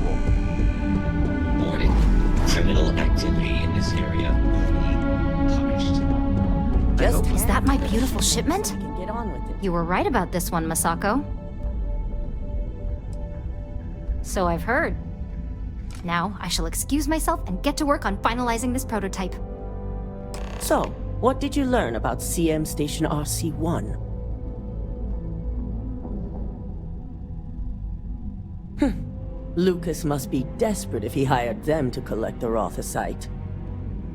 trouble. Warning. Criminal activity in this area will be punished. Is that my beautiful shipment? I can get on with it. You were right about this one, Masako. So I've heard. Now, I shall excuse myself and get to work on finalizing this prototype. So, what did you learn about CM Station RC-1? Lucas must be desperate if he hired them to collect the Rothosite.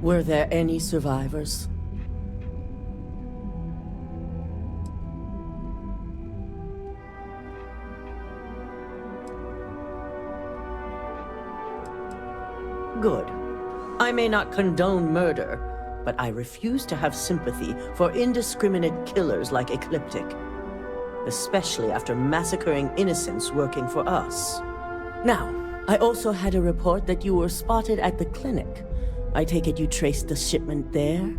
Were there any survivors? Good. I may not condone murder, but I refuse to have sympathy for indiscriminate killers like Ecliptic, especially after massacring innocents working for us. Now, I also had a report that you were spotted at the clinic. I take it you traced the shipment there?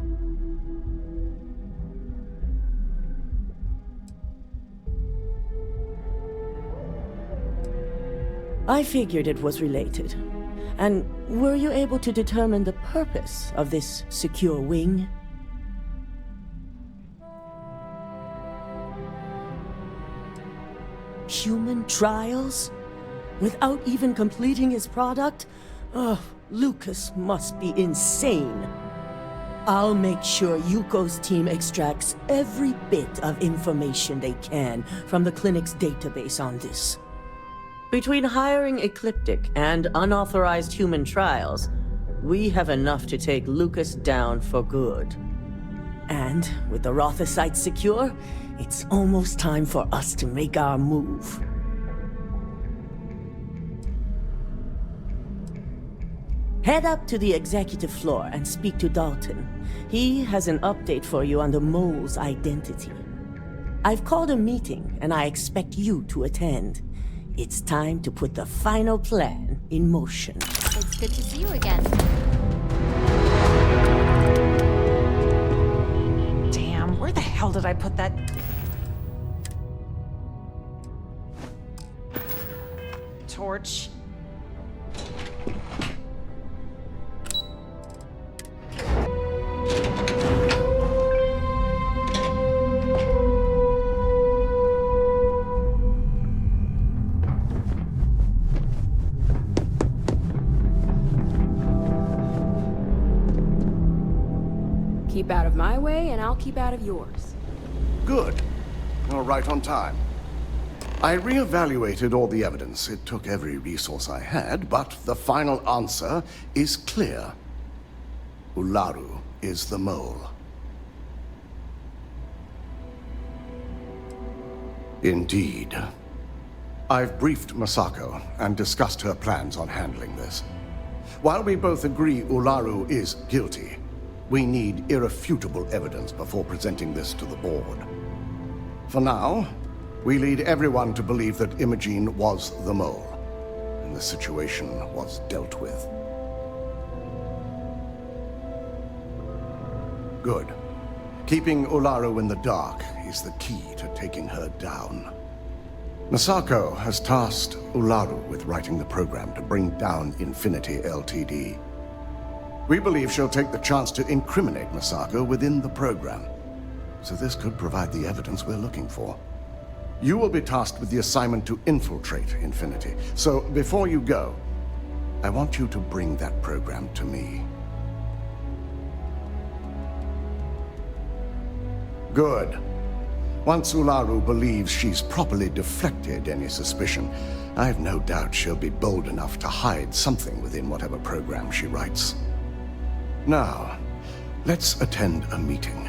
I figured it was related. And were you able to determine the purpose of this secure wing? Human trials? Without even completing his product? Oh, Lucas must be insane. I'll make sure Yuko's team extracts every bit of information they can from the clinic's database on this. Between hiring Ecliptic and unauthorized human trials, we have enough to take Lucas down for good. And with the Rothosite secure, it's almost time for us to make our move. Head up to the executive floor and speak to Dalton. He has an update for you on the mole's identity. I've called a meeting, and I expect you to attend. It's time to put the final plan in motion. It's good to see you again. Damn, where the hell did I put that? Torch. Keep out of my way, and I'll keep out of yours. Good. You're right on time. I reevaluated all the evidence. It took every resource I had, but the final answer is clear. Ularu is the mole. Indeed. I've briefed Masako and discussed her plans on handling this. While we both agree Ularu is guilty, we need irrefutable evidence before presenting this to the board. For now, we lead everyone to believe that Imogene was the mole, and the situation was dealt with. Good. Keeping Ularu in the dark is the key to taking her down. Masako has tasked Ularu with writing the program to bring down Infinity Ltd. We believe she'll take the chance to incriminate Masako within the program, so this could provide the evidence we're looking for. You will be tasked with the assignment to infiltrate Infinity, so before you go, I want you to bring that program to me. Good. Once Ularu believes she's properly deflected any suspicion, I have no doubt she'll be bold enough to hide something within whatever program she writes. Now, let's attend a meeting.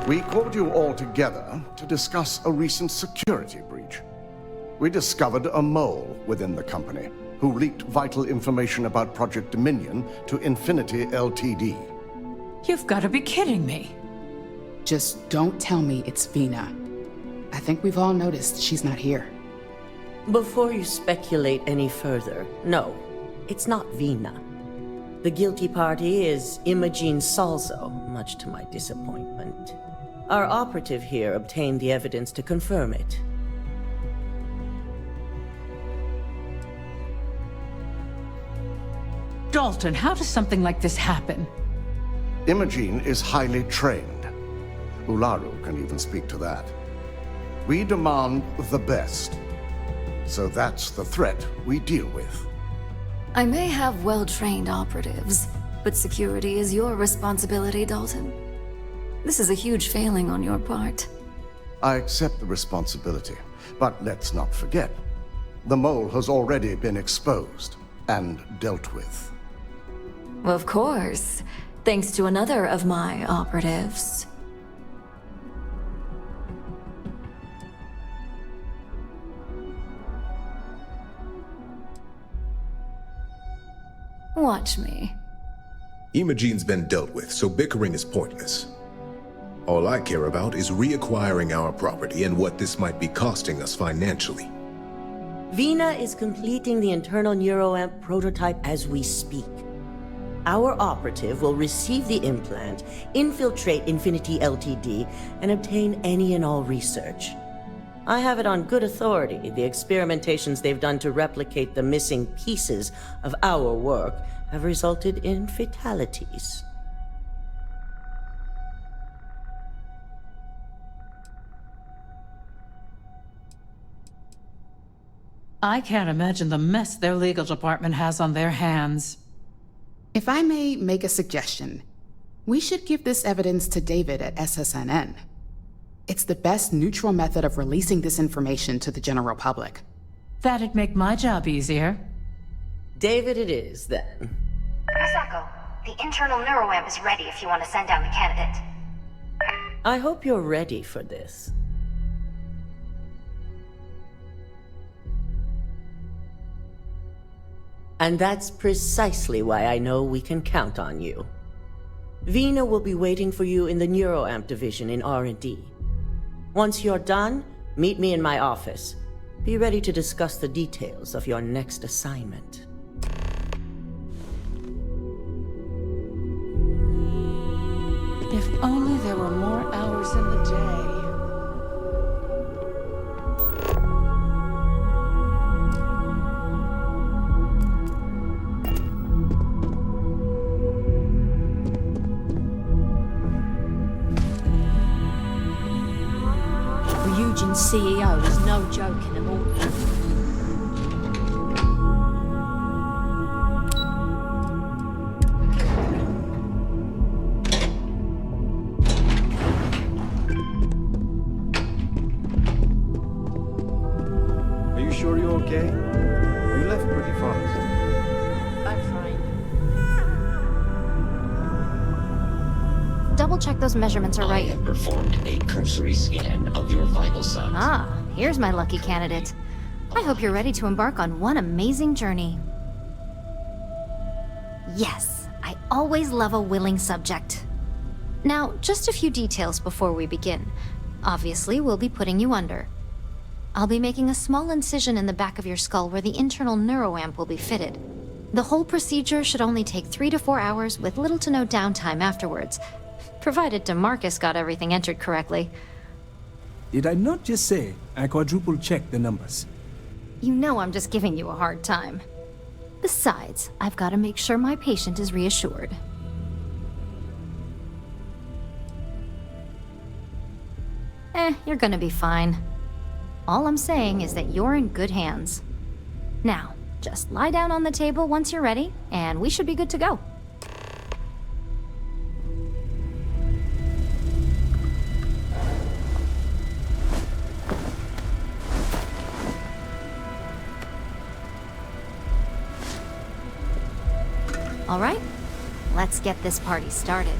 We called you all together to discuss a recent security breach. We discovered a mole within the company, who leaked vital information about Project Dominion to Infinity Ltd. You've got to be kidding me. Just don't tell me it's Vina. I think we've all noticed she's not here. Before you speculate any further, no, it's not Vina. The guilty party is Imogene Salzo, much to my disappointment. Our operative here obtained the evidence to confirm it. Dalton, how does something like this happen? Imogene is highly trained. Ularu can even speak to that. We demand the best. So that's the threat we deal with. I may have well-trained operatives, but security is your responsibility, Dalton. This is a huge failing on your part. I accept the responsibility, but let's not forget, the mole has already been exposed and dealt with. Of course, thanks to another of my operatives. Watch me. Imogene's been dealt with, so bickering is pointless. All I care about is reacquiring our property and what this might be costing us financially. Vina is completing the internal neuroamp prototype as we speak. Our operative will receive the implant, infiltrate Infinity Ltd, and obtain any and all research. I have it on good authority. The experimentations they've done to replicate the missing pieces of our work have resulted in fatalities. I can't imagine the mess their legal department has on their hands. If I may make a suggestion, we should give this evidence to David at SSNN. It's the best neutral method of releasing this information to the general public. That'd make my job easier. David it is, then. Misako, the internal neuroamp is ready if you want to send down the candidate. I hope you're ready for this. And that's precisely why I know we can count on you. Vina will be waiting for you in the neuroamp division in R&D. Once you're done, meet me in my office. Be ready to discuss the details of your next assignment. If only there were more hours in the day. Ryujin's CEO is no joke anymore. Are you sure you're okay? You left pretty fast. I'm fine. Double check those measurements are I right. have performed a cursory scan of your vital signs. Ah, here's my lucky candidate. I hope you're ready to embark on one amazing journey. Yes, I always love a willing subject. Now, just a few details before we begin. Obviously, we'll be putting you under. I'll be making a small incision in the back of your skull where the internal neuroamp will be fitted. The whole procedure should only take 3 to 4 hours with little to no downtime afterwards, provided DeMarcus got everything entered correctly. Did I not just say I quadruple checked the numbers? You know I'm just giving you a hard time. Besides, I've got to make sure my patient is reassured. You're gonna be fine. All I'm saying is that you're in good hands. Now, just lie down on the table once you're ready, and we should be good to go. All right, let's get this party started.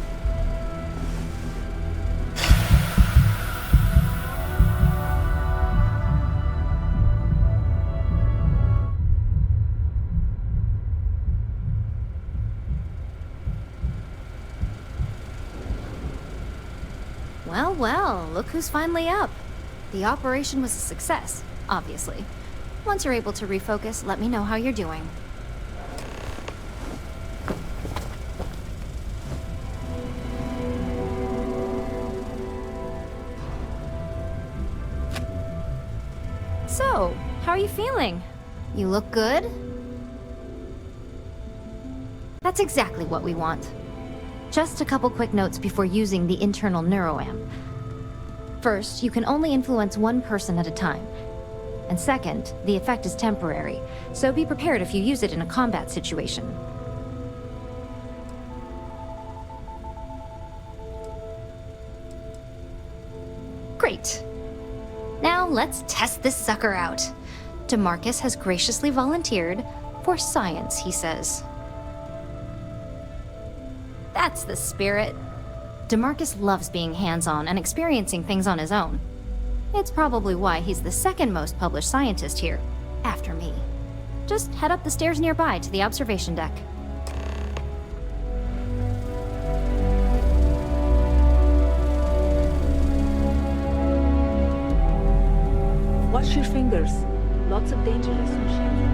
Well, well, look who's finally up. The operation was a success, obviously. Once you're able to refocus, let me know how you're doing. So, how are you feeling? You look good? That's exactly what we want. Just a couple quick notes before using the internal neuroamp. First, you can only influence one person at a time. And second, the effect is temporary, so be prepared if you use it in a combat situation. Great. Now let's test this sucker out. DeMarcus has graciously volunteered for science, he says. That's the spirit. DeMarcus loves being hands-on and experiencing things on his own. It's probably why he's the second most published scientist here, after me. Just head up the stairs nearby to the observation deck. Watch your fingers. Lots of danger associated.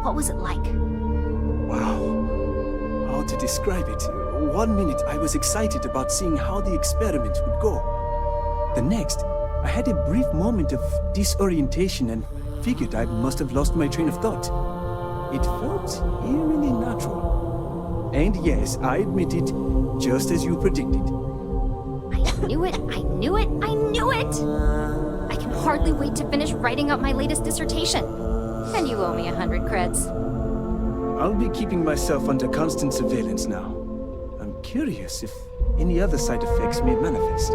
What was it like? Wow. How to describe it? 1 minute I was excited about seeing how the experiment would go. The next, I had a brief moment of disorientation and figured I must have lost my train of thought. It felt eerily natural. And yes, I admit it, just as you predicted. I knew it, I knew it, I knew it! I can hardly wait to finish writing up my latest dissertation. And you owe me 100 creds. I'll be keeping myself under constant surveillance now. I'm curious if any other side effects may manifest.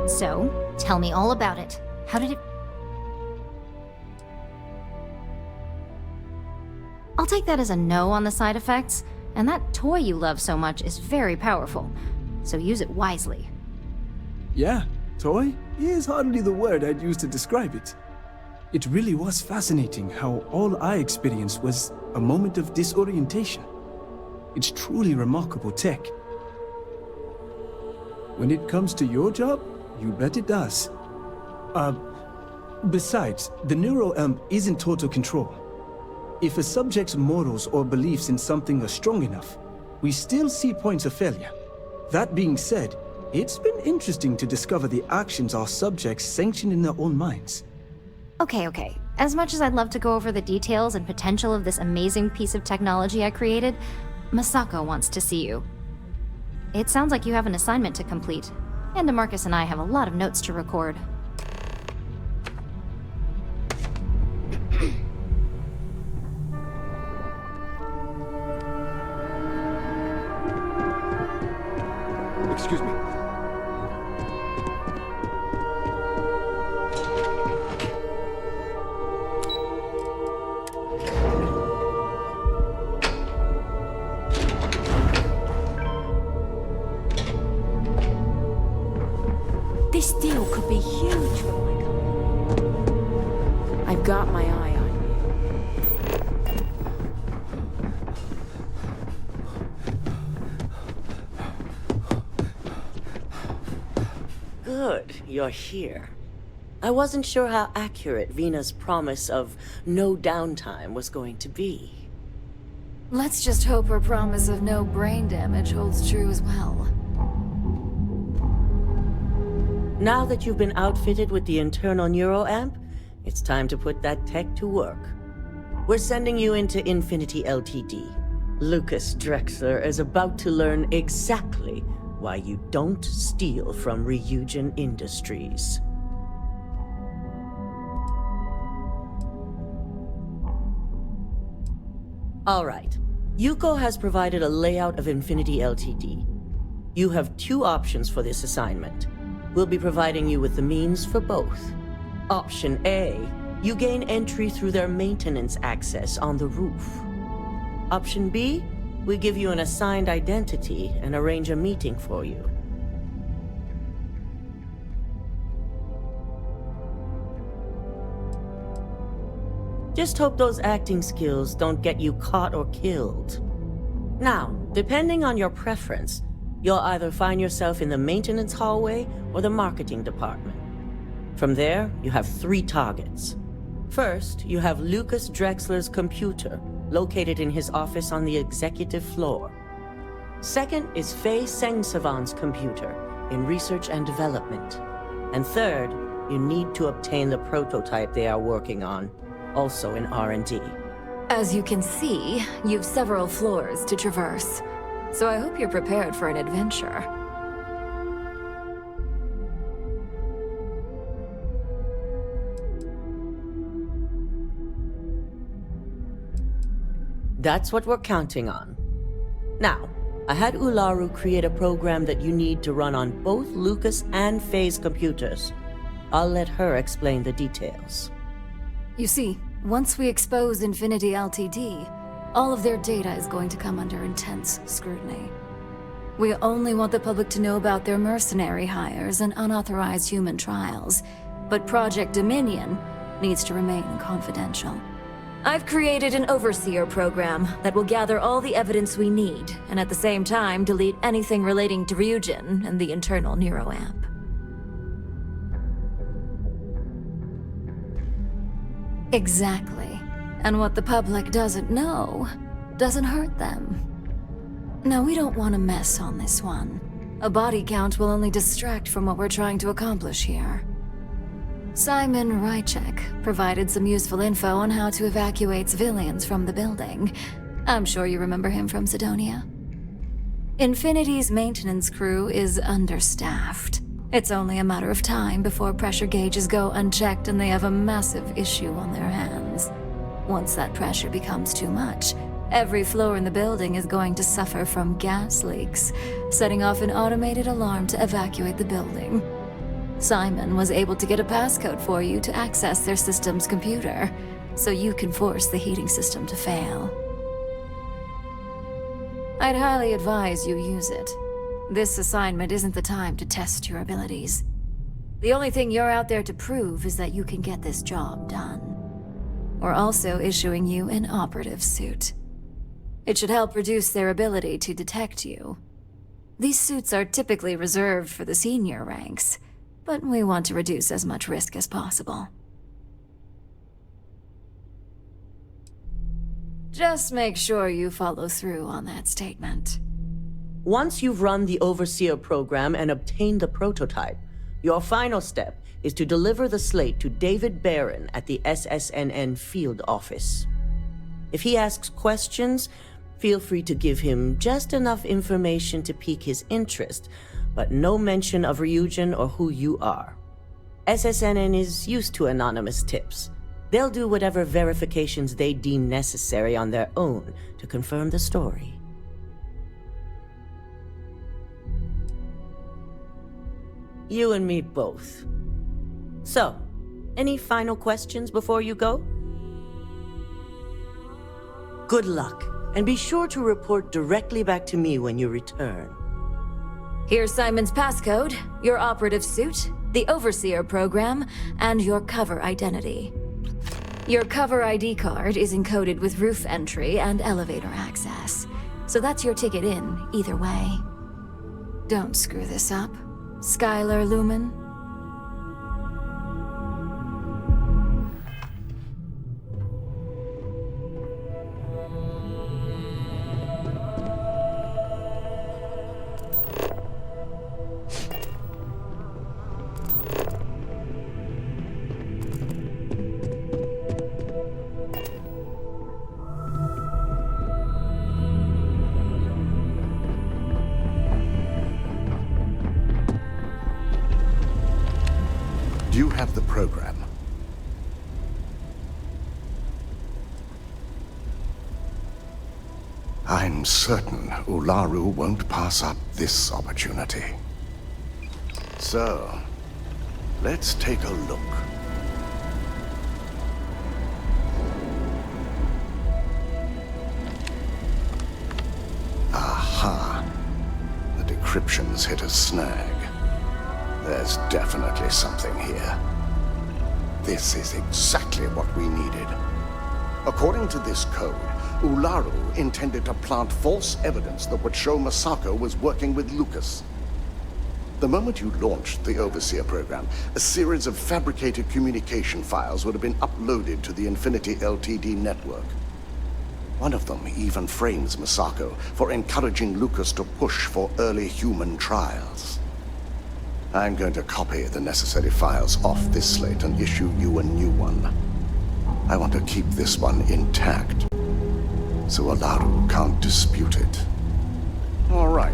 So, tell me all about it. How did it... I'll take that as a no on the side effects, and that toy you love so much is very powerful, so use it wisely. Yeah, toy is hardly the word I'd use to describe it. It really was fascinating how all I experienced was a moment of disorientation. It's truly remarkable tech. When it comes to your job, you bet it does. Besides, the neuroamp is in total control. If a subject's morals or beliefs in something are strong enough, we still see points of failure. That being said, it's been interesting to discover the actions our subjects sanction in their own minds. Okay. As much as I'd love to go over the details and potential of this amazing piece of technology I created, Masako wants to see you. It sounds like you have an assignment to complete, and DeMarcus and I have a lot of notes to record. Excuse me. This deal could be huge for my company. I've got my eye on you. Good, you're here. I wasn't sure how accurate Vina's promise of no downtime was going to be. Let's just hope her promise of no brain damage holds true as well. Now that you've been outfitted with the internal neuroamp, it's time to put that tech to work. We're sending you into Infinity Ltd. Lucas Drexler is about to learn exactly why you don't steal from Ryujin Industries. All right. Yuko has provided a layout of Infinity Ltd. You have two options for this assignment. We'll be providing you with the means for both. Option A, you gain entry through their maintenance access on the roof. Option B, we give you an assigned identity and arrange a meeting for you. Just hope those acting skills don't get you caught or killed. Now, depending on your preference, you'll either find yourself in the maintenance hallway or the marketing department. From there, you have 3 targets. First, you have Lucas Drexler's computer, located in his office on the executive floor. Second is Faye Sengsavan's computer, in research and development. And third, you need to obtain the prototype they are working on, also in R&D. As you can see, you've several floors to traverse. So I hope you're prepared for an adventure. That's what we're counting on. Now, I had Ularu create a program that you need to run on both Lucas and Faye's computers. I'll let her explain the details. You see, once we expose Infinity Ltd, all of their data is going to come under intense scrutiny. We only want the public to know about their mercenary hires and unauthorized human trials, but Project Dominion needs to remain confidential. I've created an overseer program that will gather all the evidence we need, and at the same time delete anything relating to Ryujin and the internal neuroamp. Exactly. And what the public doesn't know doesn't hurt them. No, we don't want to mess on this one. A body count will only distract from what we're trying to accomplish here. Simon Rychek provided some useful info on how to evacuate civilians from the building. I'm sure you remember him from Sidonia. Infinity's maintenance crew is understaffed. It's only a matter of time before pressure gauges go unchecked and they have a massive issue on their hands. Once that pressure becomes too much, every floor in the building is going to suffer from gas leaks, setting off an automated alarm to evacuate the building. Simon was able to get a passcode for you to access their system's computer, so you can force the heating system to fail. I'd highly advise you use it. This assignment isn't the time to test your abilities. The only thing you're out there to prove is that you can get this job done. We're also issuing you an operative suit. It should help reduce their ability to detect you. These suits are typically reserved for the senior ranks, but we want to reduce as much risk as possible. Just make sure you follow through on that statement. Once you've run the Overseer program and obtained the prototype, your final step is to deliver the slate to David Barron at the SSNN field office. If he asks questions, feel free to give him just enough information to pique his interest, but no mention of Ryujin or who you are. SSNN is used to anonymous tips. They'll do whatever verifications they deem necessary on their own to confirm the story. You and me both. So, any final questions before you go? Good luck, and be sure to report directly back to me when you return. Here's Simon's passcode, your operative suit, the Overseer program, and your cover identity. Your cover ID card is encoded with roof entry and elevator access, so that's your ticket in, either way. Don't screw this up, Skylar Lumen. Do you have the program? I'm certain Ularu won't pass up this opportunity. So, let's take a look. Aha. The decryption's hit a snag. There's definitely something here. This is exactly what we needed. According to this code, Ularu intended to plant false evidence that would show Masako was working with Lucas. The moment you launched the Overseer program, a series of fabricated communication files would have been uploaded to the Infinity Ltd network. One of them even frames Masako for encouraging Lucas to push for early human trials. I'm going to copy the necessary files off this slate and issue you a new one. I want to keep this one intact, so Ularu can't dispute it. All right.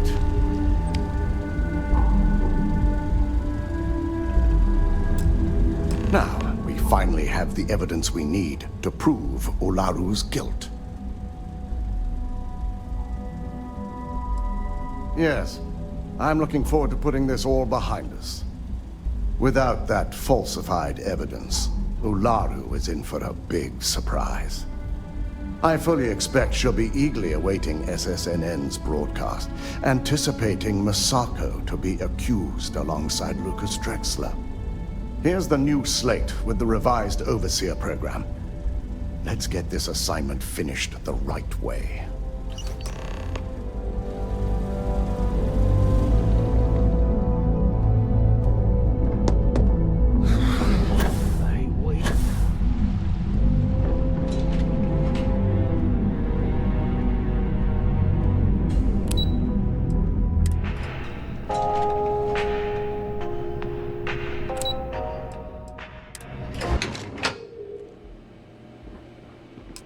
Now, we finally have the evidence we need to prove Ularu's guilt. Yes. I'm looking forward to putting this all behind us. Without that falsified evidence, Ularu is in for a big surprise. I fully expect she'll be eagerly awaiting SSNN's broadcast, anticipating Masako to be accused alongside Lucas Drexler. Here's the new slate with the revised Overseer program. Let's get this assignment finished the right way.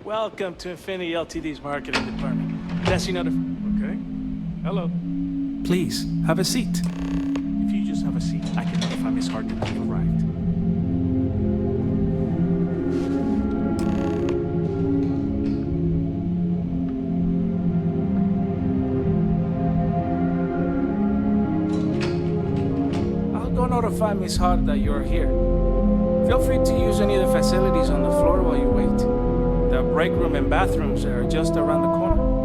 Welcome to Infinity Ltd's marketing department. Yes, you know the... Okay. Hello. Please, have a seat. If you just have a seat, I can notify Miss Hart that you arrived. I'll go notify Miss Hart that you're here. Feel free to use any of the facilities on the floor while you wait. The break room and bathrooms are just around the corner.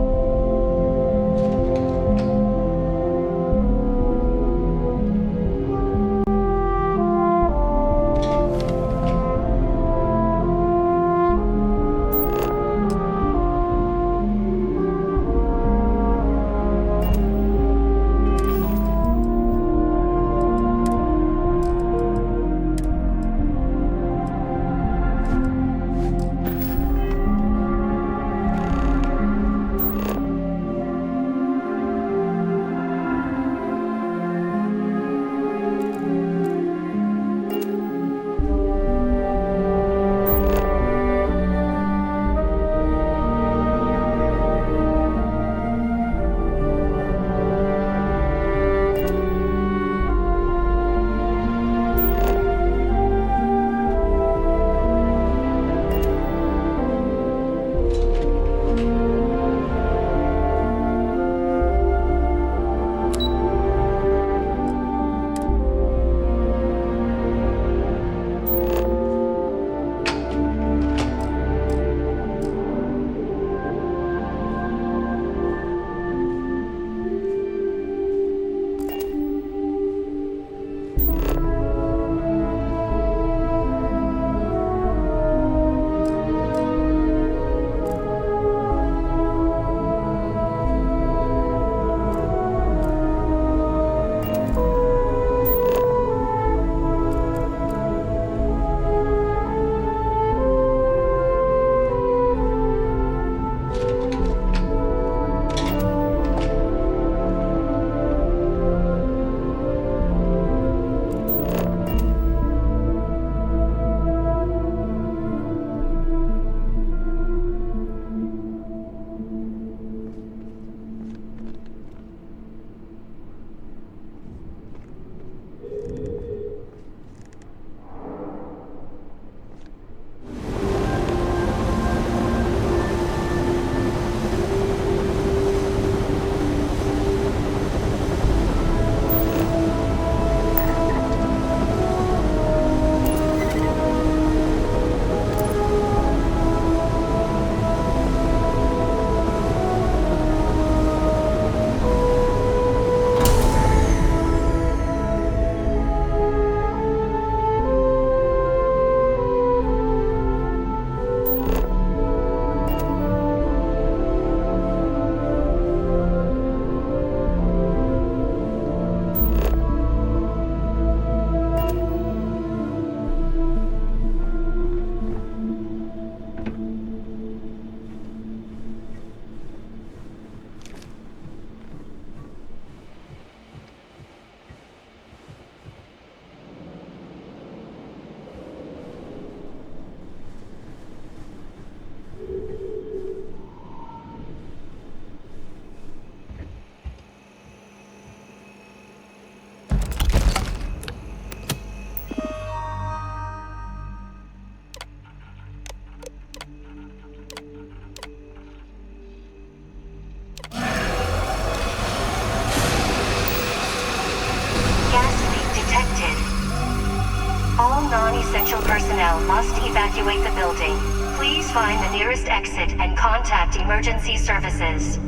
Non-essential personnel must evacuate the building. Please find the nearest exit and contact emergency services.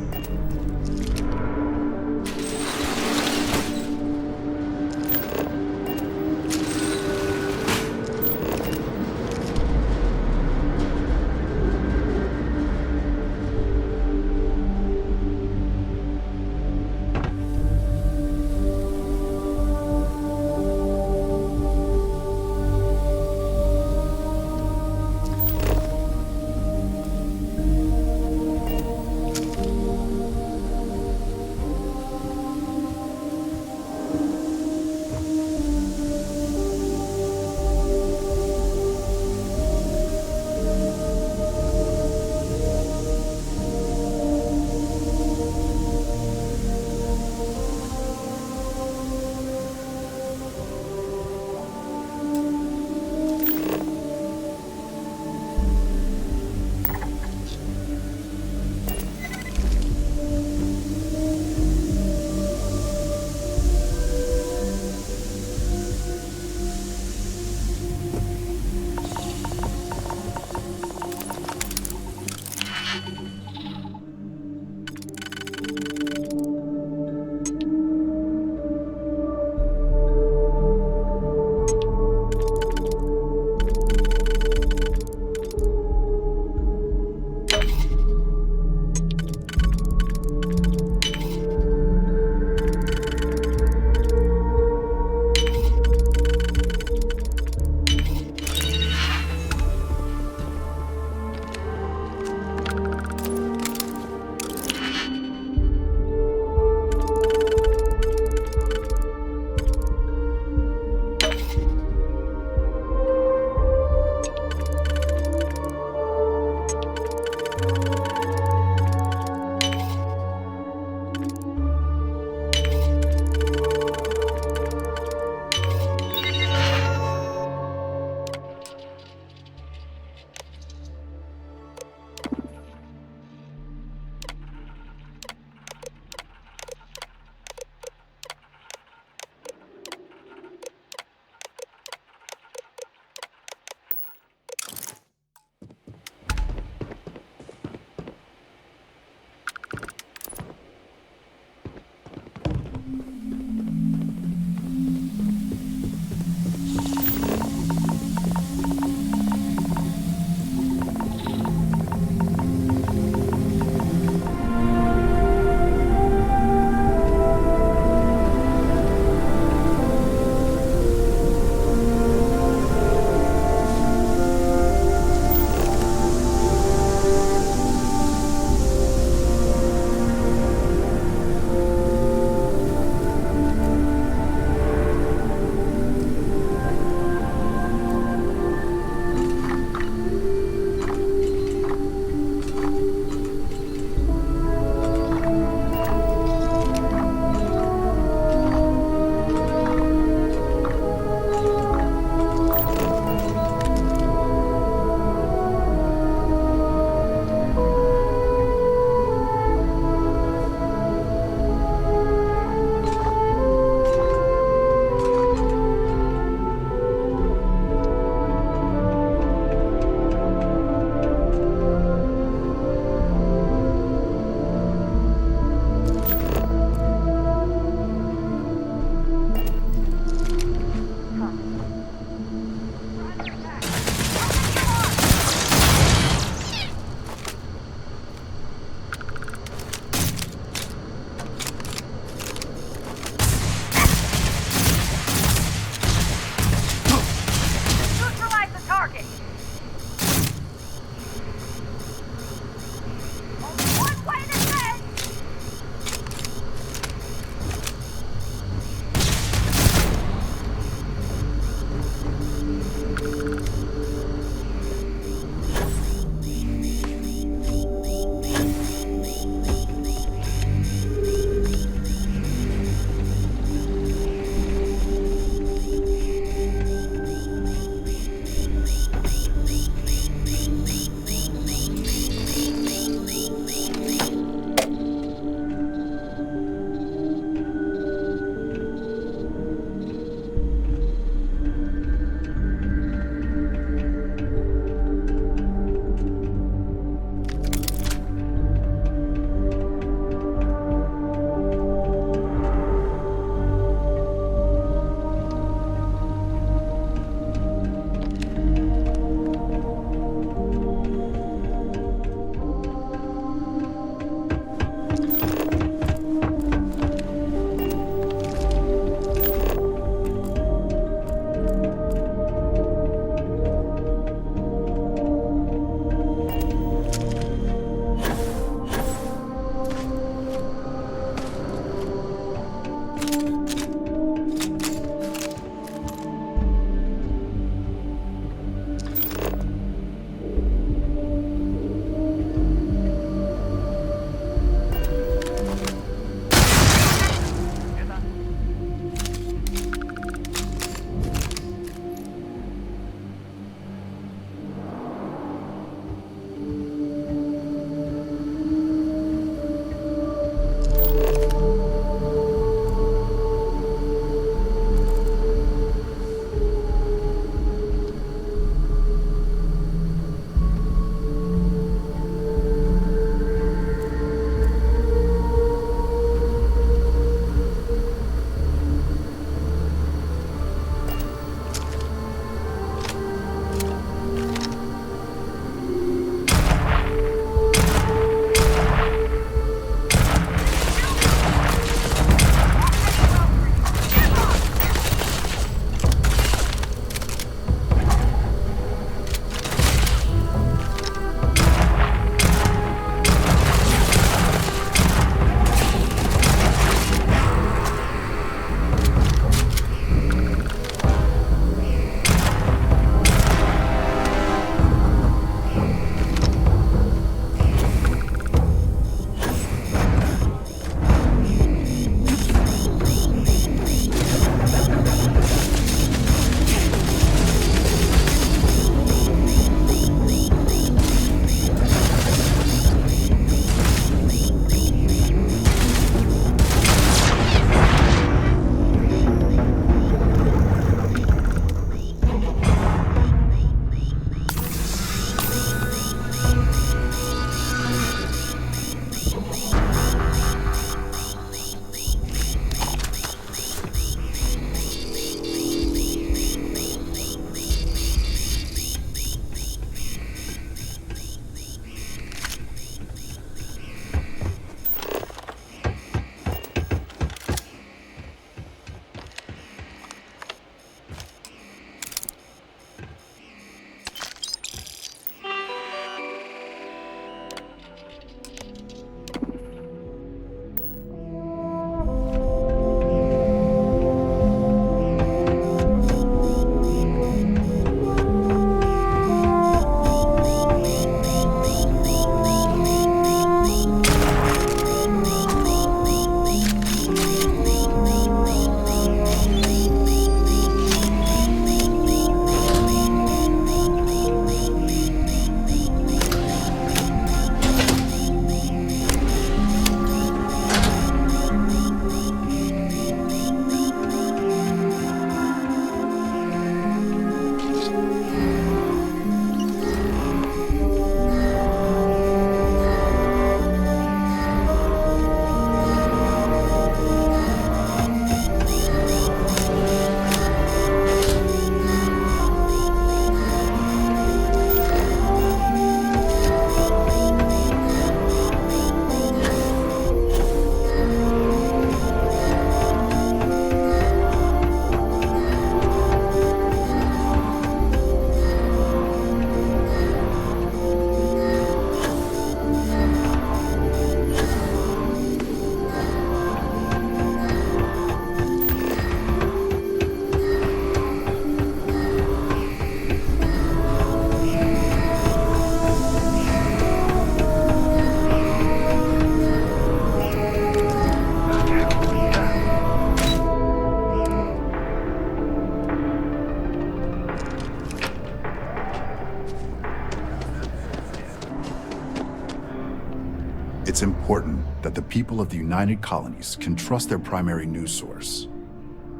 It's important that the people of the United Colonies can trust their primary news source.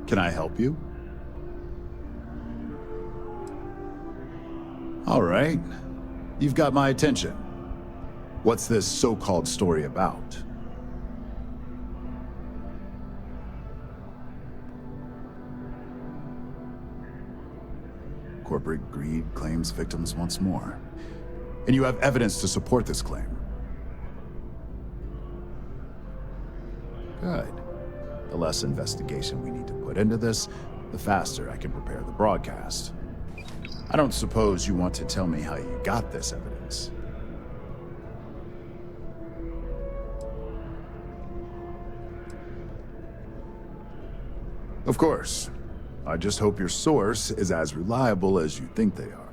Can I help you? All right. You've got my attention. What's this so-called story about? Corporate greed claims victims once more. And you have evidence to support this claim. Good. The less investigation we need to put into this, the faster I can prepare the broadcast. I don't suppose you want to tell me how you got this evidence. Of course. I just hope your source is as reliable as you think they are.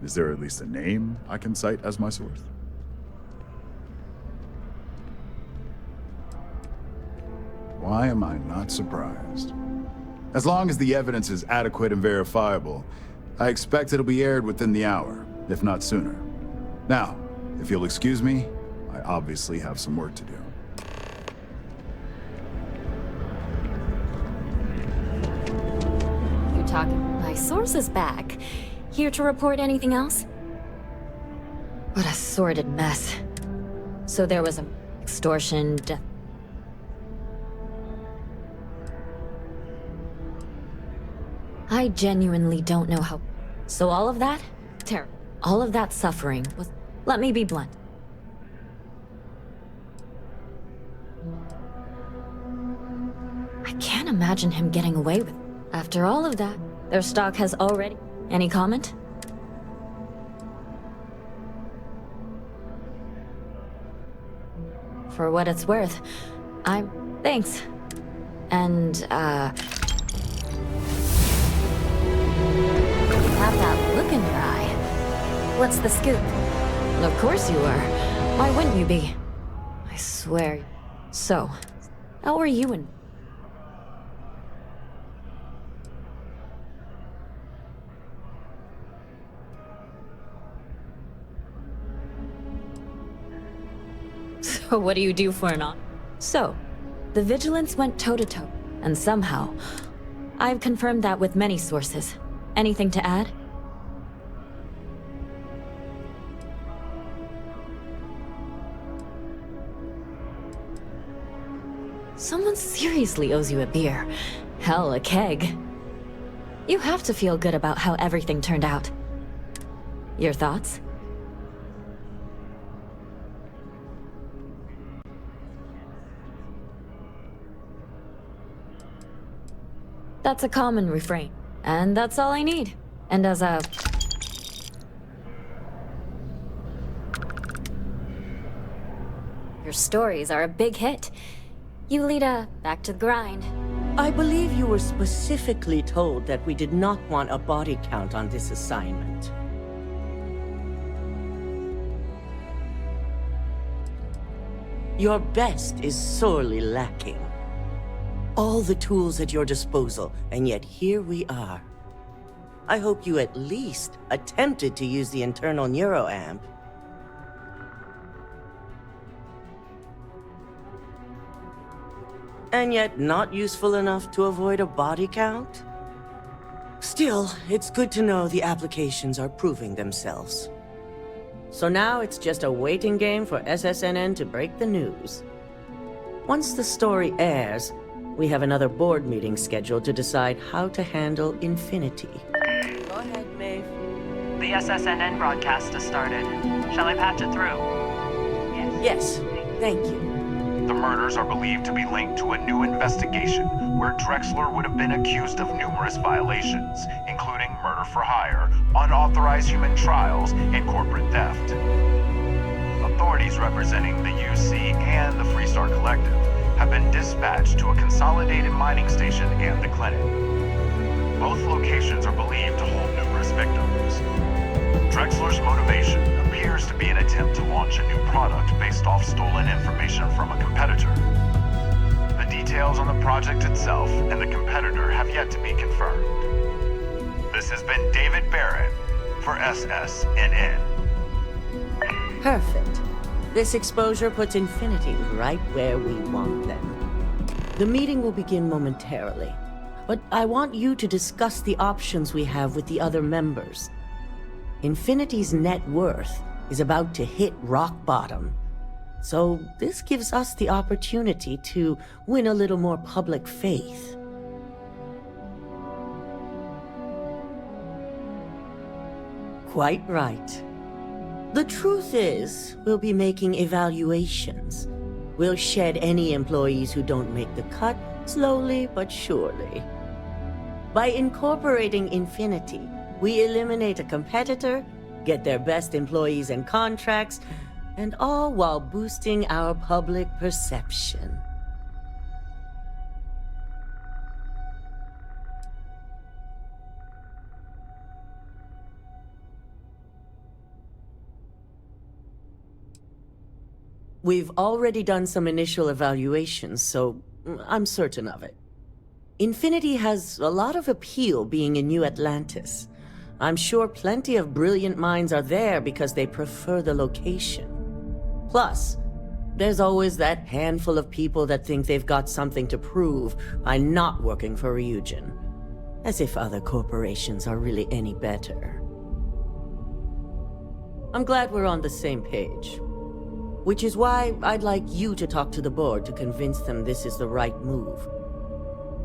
Is there at least a name I can cite as my source? Why am I not surprised? As long as the evidence is adequate and verifiable, I expect it'll be aired within the hour, if not sooner. Now, if you'll excuse me, I obviously have some work to do. You're talking. My source is back. Here to report anything else? What a sordid mess. So there was extortion, death. I genuinely don't know how. So all of that? Terrible. All of that suffering was. Let me be blunt. I can't imagine him getting away with it. After all of that, their stock has already. Any comment? For what it's worth, thanks. And, You have that look in your eye. What's the scoop? Of course you are. Why wouldn't you be? I swear. So, how are you and... So what do you do for an on? So, the Vigilance went toe-to-toe, and somehow, I've confirmed that with many sources. Anything to add? Someone seriously owes you a beer. Hell, a keg. You have to feel good about how everything turned out. Your thoughts? That's a common refrain, and that's all I need. And as a... Your stories are a big hit. You lead back to the grind. I believe you were specifically told that we did not want a body count on this assignment. Your best is sorely lacking. All the tools at your disposal, and yet here we are. I hope you at least attempted to use the internal neuroamp. And yet not useful enough to avoid a body count? Still, it's good to know the applications are proving themselves. So now it's just a waiting game for SSNN to break the news. Once the story airs, we have another board meeting scheduled to decide how to handle Infinity. Go ahead, Maeve. The SSNN broadcast has started. Shall I patch it through? Yes, thank you. The murders are believed to be linked to a new investigation where Drexler would have been accused of numerous violations, including murder for hire, unauthorized human trials, and corporate theft. Authorities representing the UC and the Freestar Collective have been dispatched to a consolidated mining station and the clinic. Both locations are believed to hold numerous victims. Drexler's motivation appears to be an attempt to launch a new product based off stolen information from a competitor. The details on the project itself and the competitor have yet to be confirmed. This has been David Barrett for SSNN. Perfect. This exposure puts infinities right where we want them. The meeting will begin momentarily, but I want you to discuss the options we have with the other members. Infinity's net worth is about to hit rock bottom, so this gives us the opportunity to win a little more public faith. Quite right. The truth is, we'll be making evaluations. We'll shed any employees who don't make the cut, slowly but surely. By incorporating Infinity, we eliminate a competitor, get their best employees and contracts, and all while boosting our public perception. We've already done some initial evaluations, so I'm certain of it. Infinity has a lot of appeal being in New Atlantis. I'm sure plenty of brilliant minds are there because they prefer the location. Plus, there's always that handful of people that think they've got something to prove by not working for Ryujin. As if other corporations are really any better. I'm glad we're on the same page. Which is why I'd like you to talk to the board to convince them this is the right move.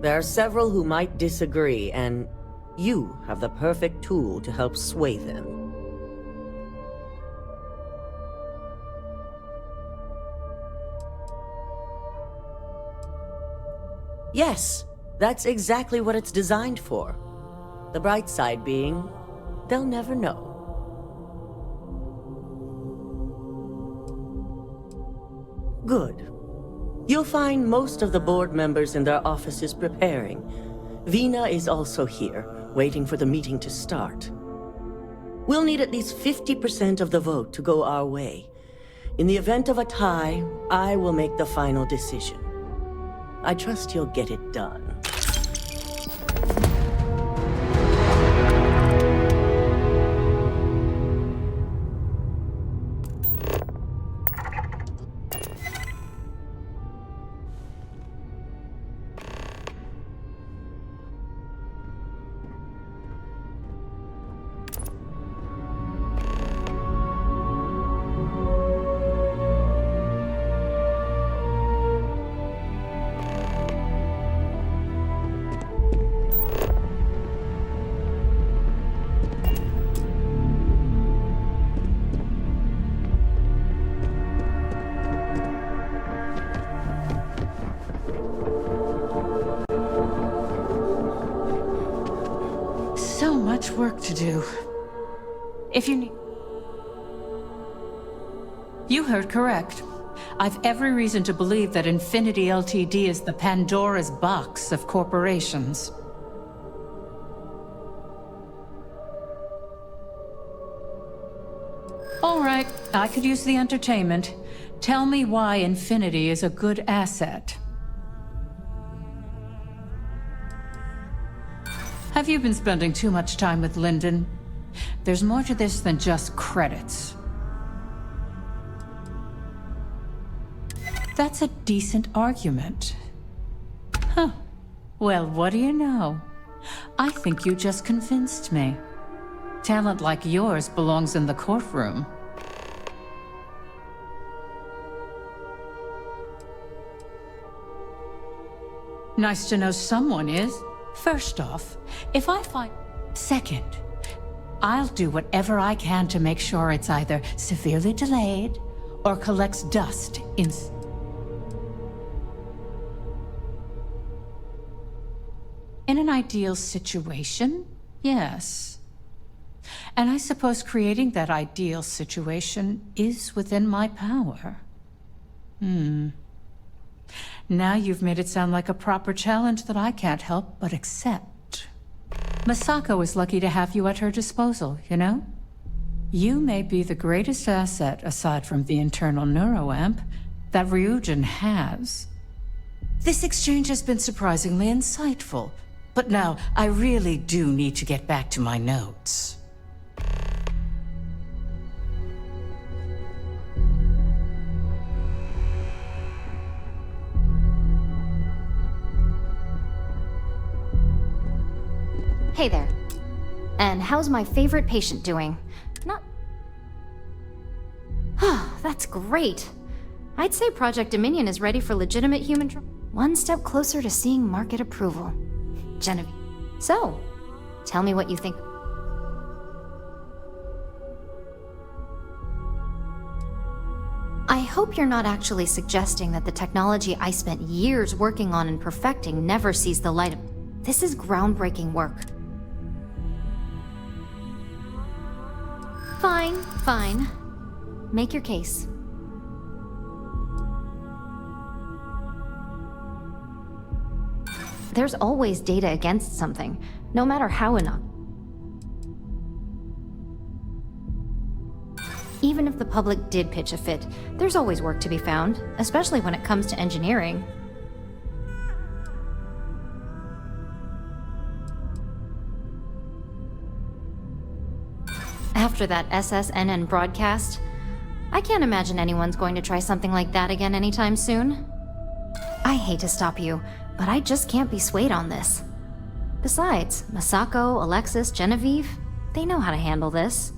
There are several who might disagree, and you have the perfect tool to help sway them. Yes, that's exactly what it's designed for. The bright side being, they'll never know. Good. You'll find most of the board members in their offices preparing. Vina is also here, waiting for the meeting to start. We'll need at least 50% of the vote to go our way. In the event of a tie, I will make the final decision. I trust you'll get it done. Work to do. If you need... You heard correct. I've every reason to believe that Infinity Ltd. Is the Pandora's box of corporations. All right, I could use the entertainment. Tell me why Infinity is a good asset. Have you been spending too much time with Lyndon? There's more to this than just credits. That's a decent argument. Huh. Well, what do you know? I think you just convinced me. Talent like yours belongs in the courtroom. Nice to know someone is. First off, if I find... Second, I'll do whatever I can to make sure it's either severely delayed or collects dust in... In an ideal situation, yes. And I suppose creating that ideal situation is within my power. Now you've made it sound like a proper challenge that I can't help but accept. Masako is lucky to have you at her disposal, you know? You may be the greatest asset, aside from the internal neuroamp, that Ryujin has. This exchange has been surprisingly insightful, but now I really do need to get back to my notes. Hey there. And how's my favorite patient doing? Not... That's great. I'd say Project Dominion is ready for legitimate human trial. One step closer to seeing market approval. Genevieve. So, tell me what you think. I hope you're not actually suggesting that the technology I spent years working on and perfecting never sees the light of... This is groundbreaking work. Fine. Make your case. There's always data against something, no matter how enough. Even if the public did pitch a fit, there's always work to be found, especially when it comes to engineering. After that SSNN broadcast, I can't imagine anyone's going to try something like that again anytime soon. I hate to stop you, but I just can't be swayed on this. Besides, Masako, Alexis, Genevieve, they know how to handle this.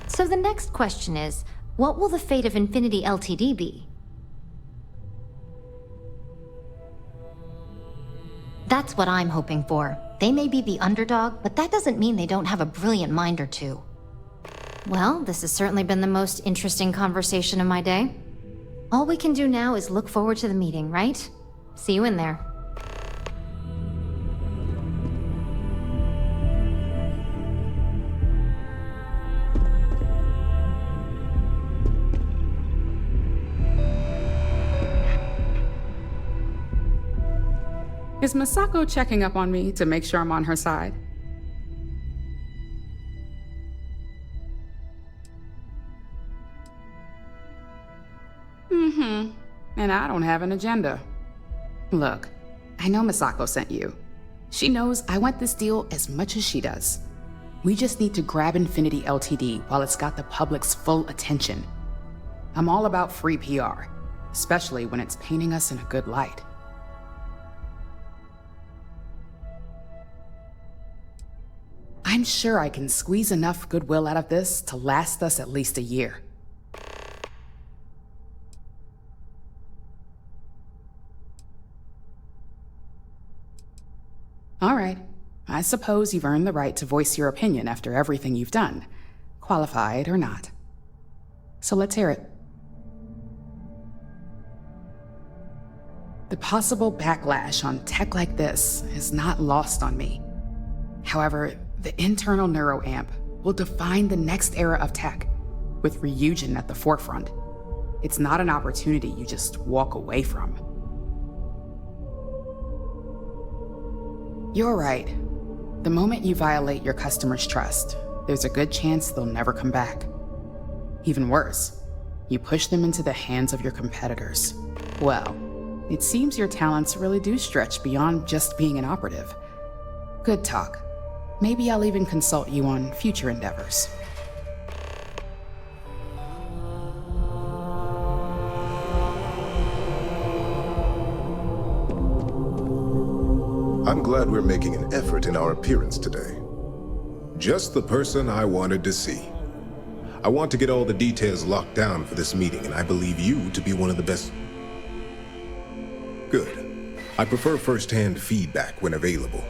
So the next question is, what will the fate of Infinity Ltd be? That's what I'm hoping for. They may be the underdog, but that doesn't mean they don't have a brilliant mind or two. Well, this has certainly been the most interesting conversation of my day. All we can do now is look forward to the meeting, right? See you in there. Is Masako checking up on me to make sure I'm on her side? And I don't have an agenda. Look, I know Masako sent you. She knows I want this deal as much as she does. We just need to grab Infinity Ltd while it's got the public's full attention. I'm all about free PR, especially when it's painting us in a good light. I'm sure I can squeeze enough goodwill out of this to last us at least a year. All right. I suppose you've earned the right to voice your opinion after everything you've done, qualified or not. So let's hear it. The possible backlash on tech like this is not lost on me. However, the internal neuroamp will define the next era of tech, with Ryujin at the forefront. It's not an opportunity you just walk away from. You're right. The moment you violate your customers' trust, there's a good chance they'll never come back. Even worse, you push them into the hands of your competitors. Well, it seems your talents really do stretch beyond just being an operative. Good talk. Maybe I'll even consult you on future endeavors. I'm glad we're making an effort in our appearance today. Just the person I wanted to see. I want to get all the details locked down for this meeting, and I believe you to be one of the best. Good. I prefer first-hand feedback when available.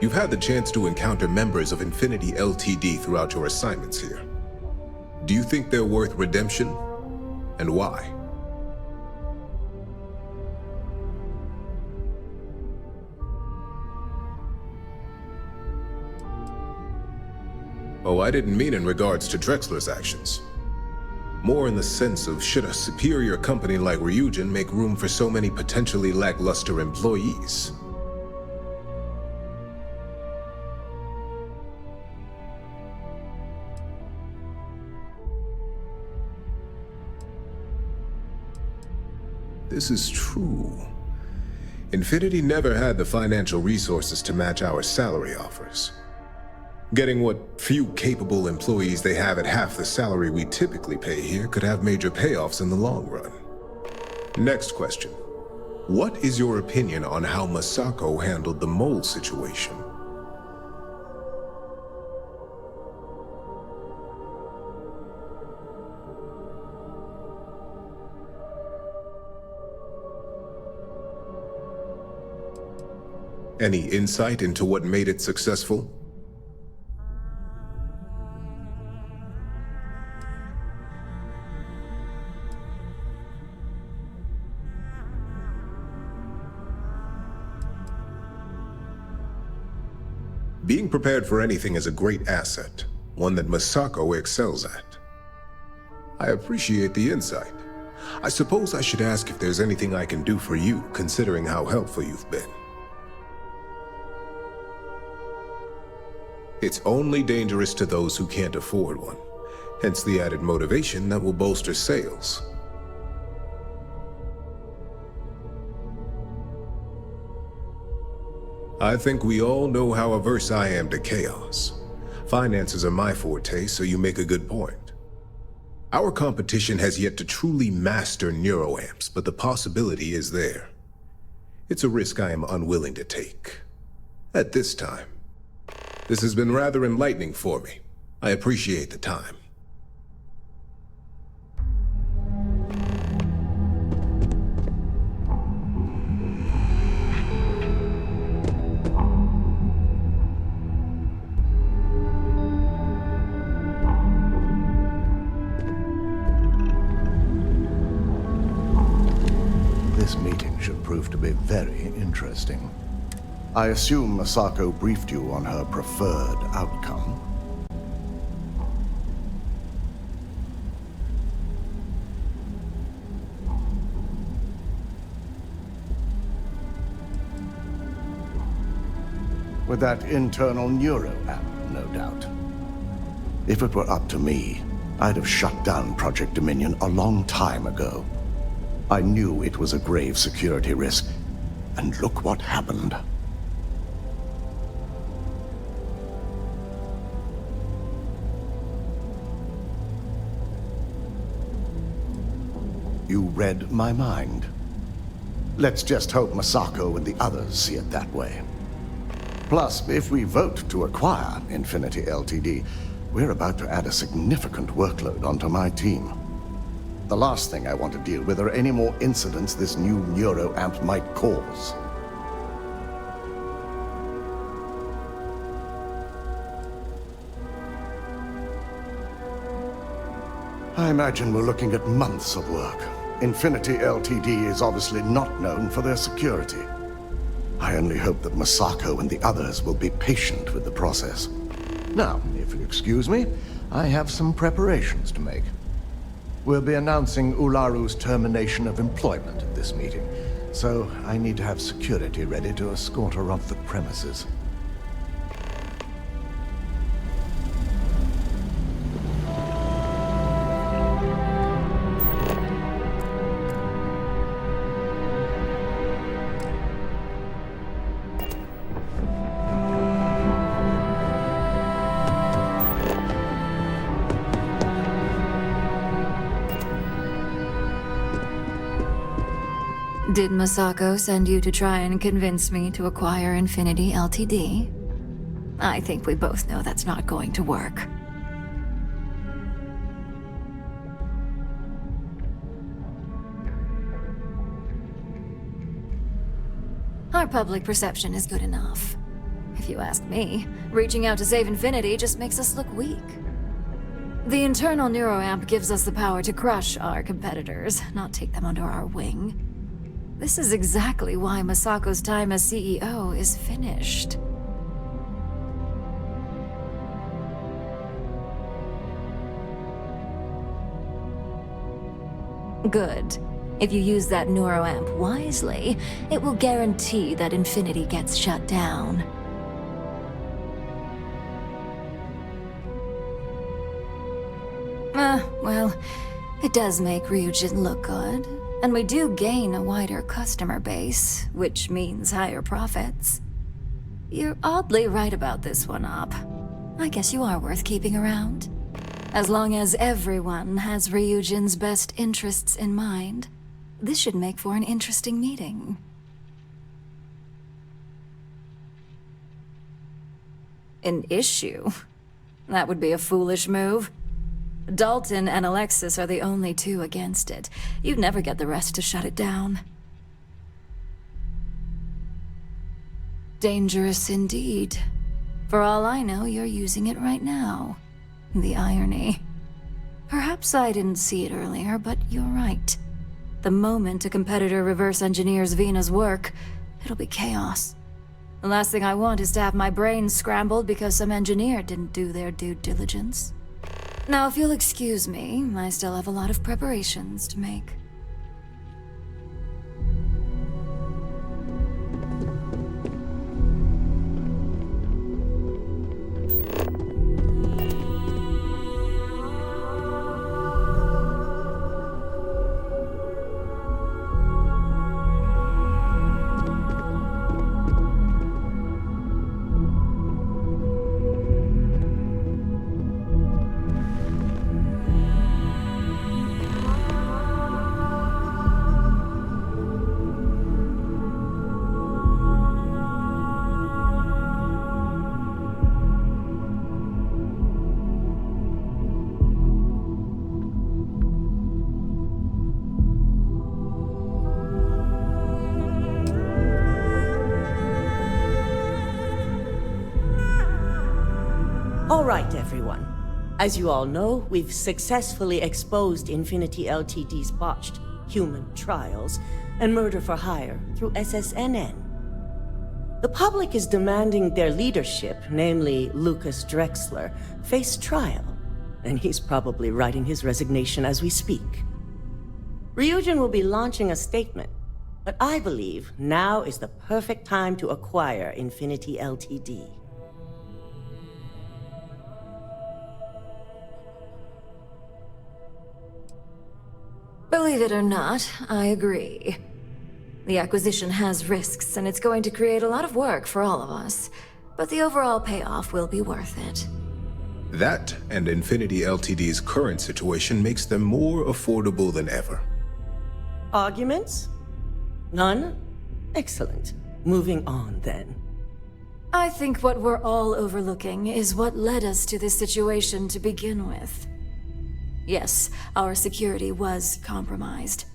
You've had the chance to encounter members of Infinity Ltd throughout your assignments here. Do you think they're worth redemption? And why? Oh, I didn't mean in regards to Drexler's actions. More in the sense of, should a superior company like Ryujin make room for so many potentially lackluster employees? This is true. Infinity never had the financial resources to match our salary offers. Getting what few capable employees they have at half the salary we typically pay here could have major payoffs in the long run. Next question. What is your opinion on how Masako handled the mole situation? Any insight into what made it successful? Being prepared for anything is a great asset, one that Masako excels at. I appreciate the insight. I suppose I should ask if there's anything I can do for you, considering how helpful you've been. It's only dangerous to those who can't afford one, hence the added motivation that will bolster sales. I think we all know how averse I am to chaos. Finances are my forte, so you make a good point. Our competition has yet to truly master neuroamps, but the possibility is there. It's a risk I am unwilling to take. At this time. This has been rather enlightening for me. I appreciate the time. This meeting should prove to be very interesting. I assume Masako briefed you on her preferred outcome. With that internal neuro app, no doubt. If it were up to me, I'd have shut down Project Dominion a long time ago. I knew it was a grave security risk, and look what happened. You read my mind. Let's just hope Masako and the others see it that way. Plus, if we vote to acquire Infinity Ltd., we're about to add a significant workload onto my team. The last thing I want to deal with are any more incidents this new neuroamp might cause. I imagine we're looking at months of work. Infinity Ltd. is obviously not known for their security. I only hope that Masako and the others will be patient with the process. Now, if you excuse me, I have some preparations to make. We'll be announcing Ularu's termination of employment at this meeting, so I need to have security ready to escort her off the premises. Did Masako send you to try and convince me to acquire Infinity Ltd? I think we both know that's not going to work. Our public perception is good enough. If you ask me, reaching out to save Infinity just makes us look weak. The internal neuroamp gives us the power to crush our competitors, not take them under our wing. This is exactly why Masako's time as CEO is finished. Good. If you use that neuroamp wisely, it will guarantee that Infinity gets shut down. Well, it does make Ryujin look good. And we do gain a wider customer base, which means higher profits. You're oddly right about this one, Op. I guess you are worth keeping around. As long as everyone has Ryujin's best interests in mind, this should make for an interesting meeting. An issue? That would be a foolish move. Dalton and Alexis are the only two against it. You'd never get the rest to shut it down. Dangerous indeed. For all I know, you're using it right now. The irony. Perhaps I didn't see it earlier, but you're right. The moment a competitor reverse engineers Vina's work, it'll be chaos. The last thing I want is to have my brain scrambled because some engineer didn't do their due diligence. Now, if you'll excuse me, I still have a lot of preparations to make. All right, everyone. As you all know, we've successfully exposed Infinity Ltd's botched human trials and murder for hire through SSNN. The public is demanding their leadership, namely Lucas Drexler, face trial, and he's probably writing his resignation as we speak. Ryujin will be launching a statement, but I believe now is the perfect time to acquire Infinity Ltd. Believe it or not, I agree. The acquisition has risks, and it's going to create a lot of work for all of us. But the overall payoff will be worth it. That and Infinity Ltd's current situation makes them more affordable than ever. Arguments? None? Excellent. Moving on, then. I think what we're all overlooking is what led us to this situation to begin with. Yes, our security was compromised.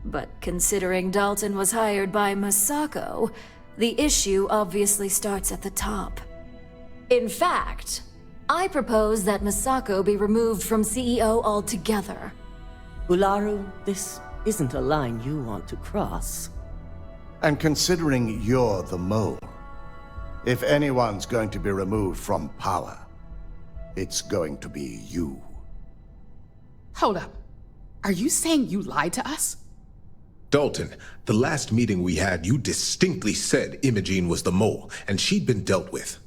But considering Dalton was hired by Masako, the issue obviously starts at the top. In fact, I propose that Masako be removed from CEO altogether. Ularu, this isn't a line you want to cross. And considering you're the mole, if anyone's going to be removed from power, it's going to be you. Hold up. Are you saying you lied to us? Dalton, the last meeting we had, you distinctly said Imogene was the mole, and she'd been dealt with.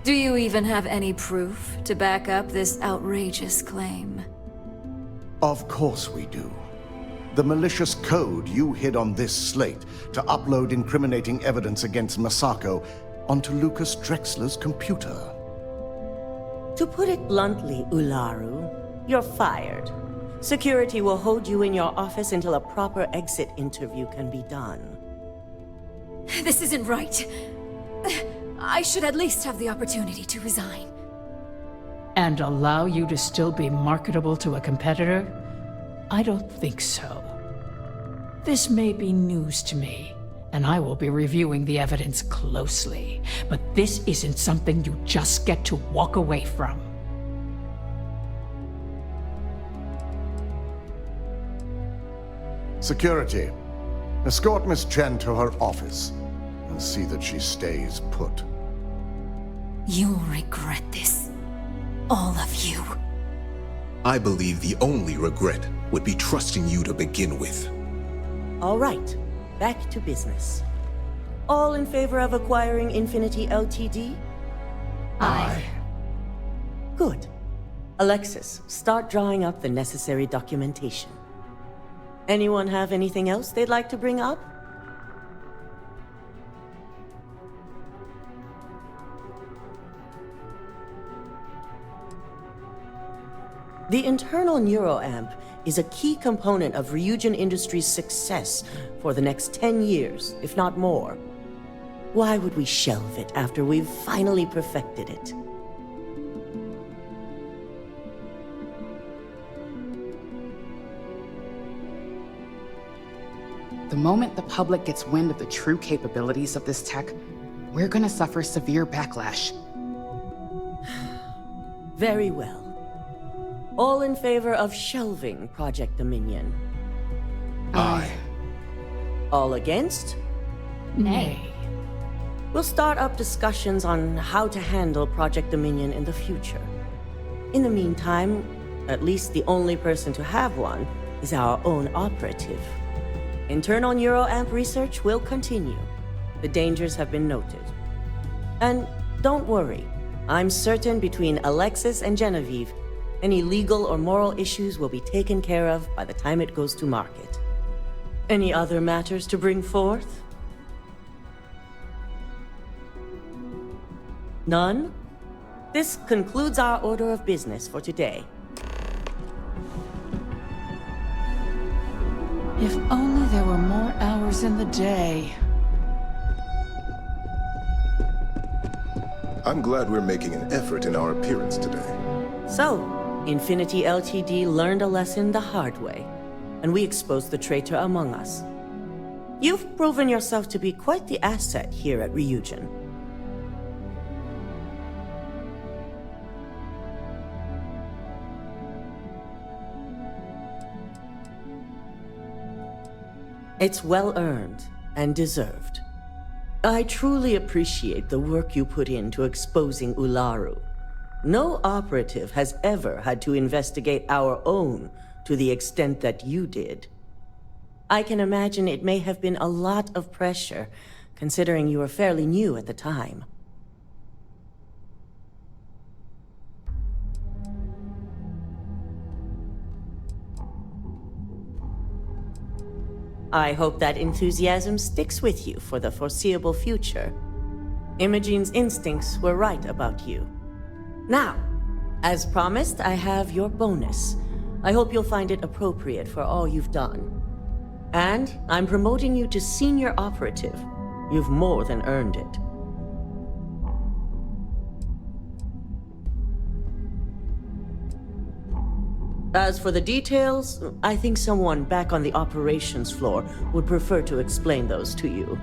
Do you even have any proof to back up this outrageous claim? Of course we do. The malicious code you hid on this slate to upload incriminating evidence against Masako onto Lucas Drexler's computer. To put it bluntly, Ularu, you're fired. Security will hold you in your office until a proper exit interview can be done. This isn't right. I should at least have the opportunity to resign. And allow you to still be marketable to a competitor? I don't think so. This may be news to me, and I will be reviewing the evidence closely. But this isn't something you just get to walk away from. Security, escort Miss Chen to her office and see that she stays put. You'll regret this. All of you. I believe the only regret would be trusting you to begin with. All right, back to business. All in favor of acquiring Infinity Ltd? Aye. Good. Alexis, start drawing up the necessary documentation. Anyone have anything else they'd like to bring up? The internal neuroamp is a key component of Ryujin Industries' success for the next 10 years, if not more. Why would we shelve it after we've finally perfected it? The moment the public gets wind of the true capabilities of this tech, we're gonna suffer severe backlash. Very well. All in favor of shelving Project Dominion? Aye. All against? Nay. We'll start up discussions on how to handle Project Dominion in the future. In the meantime, at least the only person to have one is our own operative. Internal neuroamp research will continue. The dangers have been noted. And don't worry, I'm certain between Alexis and Genevieve, any legal or moral issues will be taken care of by the time it goes to market. Any other matters to bring forth? None? This concludes our order of business for today. If only there were more hours in the day. I'm glad we're making an effort in our appearance today. So, Infinity Ltd. learned a lesson the hard way, and we exposed the traitor among us. You've proven yourself to be quite the asset here at Ryujin. It's well earned and deserved. I truly appreciate the work you put into exposing Ularu. No operative has ever had to investigate our own to the extent that you did. I can imagine it may have been a lot of pressure, considering you were fairly new at the time. I hope that enthusiasm sticks with you for the foreseeable future. Imogene's instincts were right about you. Now, as promised, I have your bonus. I hope you'll find it appropriate for all you've done. And I'm promoting you to senior operative. You've more than earned it. As for the details, I think someone back on the operations floor would prefer to explain those to you.